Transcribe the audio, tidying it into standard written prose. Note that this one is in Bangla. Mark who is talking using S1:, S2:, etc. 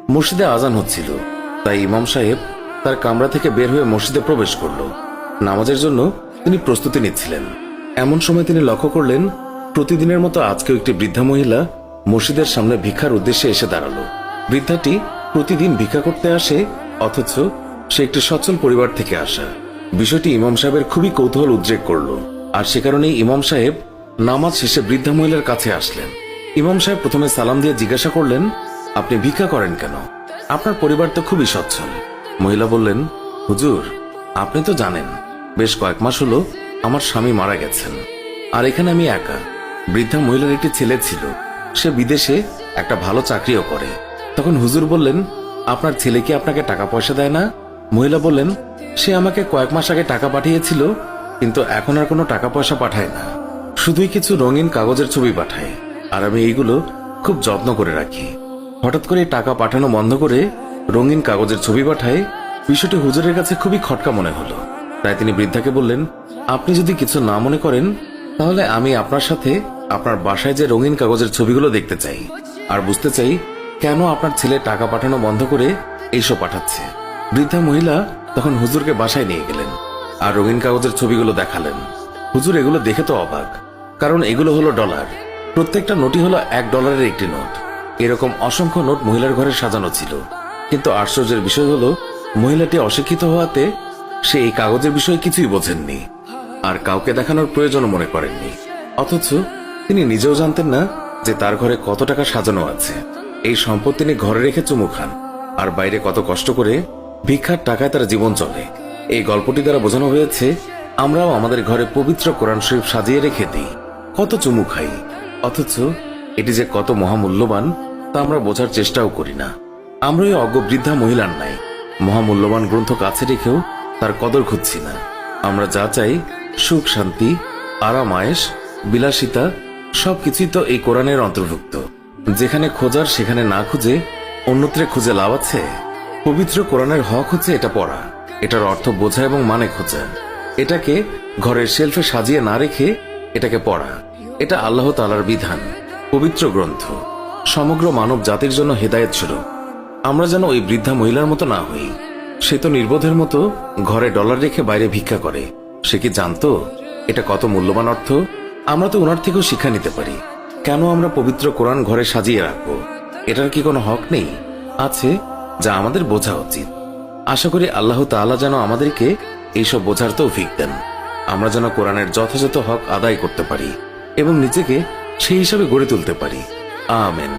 S1: মসজিদে আজান হচ্ছিল, তাই ইমাম সাহেব তার কামরা থেকে বের হয়ে মসজিদে প্রবেশ করল। নামাজের জন্য তিনি প্রস্তুতি নিচ্ছিলেন। এমন সময় তিনি লক্ষ্য করলেন, প্রতিদিনের মতো আজকেও একটি বৃদ্ধা মহিলা মসজিদের সামনে ভিক্ষার উদ্দেশ্যে এসে দাঁড়ালো। বৃদ্ধাটি প্রতিদিন ভিক্ষা করতে আসে, অথচ সে একটি সচ্ছল পরিবার থেকে আসা। বিষয়টি ইমাম সাহেবের খুবই কৌতূহল উদ্রেক করল, আর সে কারণেই ইমাম সাহেব নামাজ শেষে বৃদ্ধা মহিলার কাছে আসলেন। ইমাম সাহেব প্রথমে সালাম দিয়ে জিজ্ঞাসা করলেন, আপনি ভিক্ষা করেন কেন? আপনার পরিবার তো খুবই সচ্ছল। মহিলা বললেন, হুজুর, আপনি তো জানেন বেশ কয়েক মাস হলো আমার স্বামী মারা গেছেন, আর এখানে আমি একা। বৃদ্ধা মহিলার একটি ছেলে ছিল, সে বিদেশে একটা ভালো চাকরিও করে। তখন হুজুর বললেন, আপনার ছেলে কি আপনাকে টাকা পয়সা দেয় না? মহিলা বললেন, সে আমাকে কয়েক মাস আগে টাকা পাঠিয়েছিল, কিন্তু এখন আর কোনো টাকা পয়সা পাঠায় না, শুধুই কিছু রঙিন কাগজের ছবি পাঠায়, আর আমি এইগুলো খুব যত্ন করে রাখি। হঠাৎ করে টাকা পাঠানো বন্ধ করে রঙিন কাগজের ছবি পাঠায়, বিষয়টি হুজুরের কাছে খুবই খটকা মনে হলো। তাই তিনি বৃদ্ধাকে বললেন, আপনি যদি কিছু না মনে করেন, তাহলে আমি আপনার সাথে আপনার বাসায় যে রঙিন কাগজের ছবিগুলো দেখতে চাই, আর বুঝতে চাই কেন আপনার ছেলে টাকা পাঠানো বন্ধ করে এইসব পাঠাচ্ছে। বৃদ্ধা মহিলা তখন হুজুরকে বাসায় নিয়ে গেলেন আর রঙিন কাগজের ছবিগুলো দেখালেন। হুজুর এগুলো দেখে তো অবাক, কারণ এগুলো হলো ডলার। প্রত্যেকটা নোটই হলো $1 একটি নোট। এরকম অসংখ্য নোট মহিলার ঘরে সাজানো ছিল, কিন্তু আশ্চর্যের বিষয় হলো মহিলাটি অশিক্ষিত হওয়াতে সে এই কাগজের বিষয়ে কিছুই বোঝেননি, আর কাউকে দেখানোর প্রয়োজন মনে করেননি। অথচ তিনি নিজেও জানতেন না যে তার ঘরে কত টাকা সাজানো আছে। এই সম্পদ তিনি ঘরে রেখে চুমু খান, আর বাইরে কত কষ্ট করে ভিক্ষার টাকায় তার জীবন চলে। এই গল্পটি দ্বারা বোঝানো হয়েছে, আমরাও আমাদের ঘরে পবিত্র কোরআন শরীফ সাজিয়ে রেখে দিই, কত চুমু খাই, অথচ এটি যে কত মহামূল্যবান তা আমরা বোঝার চেষ্টাও করি না। আমরা এই অজ্ঞ বৃদ্ধা মহিলার নাই মহামূল্যবান গ্রন্থ কাছে রেখেও তার কদর খুঁজছি না। আমরা যা চাই, সুখ, শান্তি, আরাম, আয়েশ, বিলাসিতা, সবকিছুই তো এই কোরআনের অন্তর্ভুক্ত। যেখানে খোঁজার সেখানে না খুঁজে অন্যত্রে খুঁজে লাভ আছে? পবিত্র কোরআনের হক হচ্ছে এটা পড়া, এটার অর্থ বোঝা এবং মানে খোঁজা। এটাকে ঘরের শেলফে সাজিয়ে না রেখে এটাকে পড়া। এটা আল্লাহ তাআলার বিধান, পবিত্র গ্রন্থ, সমগ্র মানব জাতির জন্য হেদায়েত স্বরূপ। আমরা যেন ওই বৃদ্ধা মহিলার মতো না হই। সে তো নির্বোধের মতো ঘরে ডলার রেখে বাইরে ভিক্ষা করে। সে কি জানতো এটা কত মূল্যবান অর্থ? আমরা তো ওনার থেকেও শিক্ষা নিতে পারি। কেন আমরা পবিত্র কোরআন ঘরে সাজিয়ে রাখবো? এটার কি কোনো হক নেই? আছে, যা আমাদের বোঝা উচিত। আশা করি আল্লাহ তাআলা যেন আমাদেরকে এইসব বোঝার তৌফিক দেন। আমরা যেন কোরআনের যথাযথ হক আদায় করতে পারি এবং নিজেকে সেই হিসাবে গড়ে তুলতে পারি। আমিন।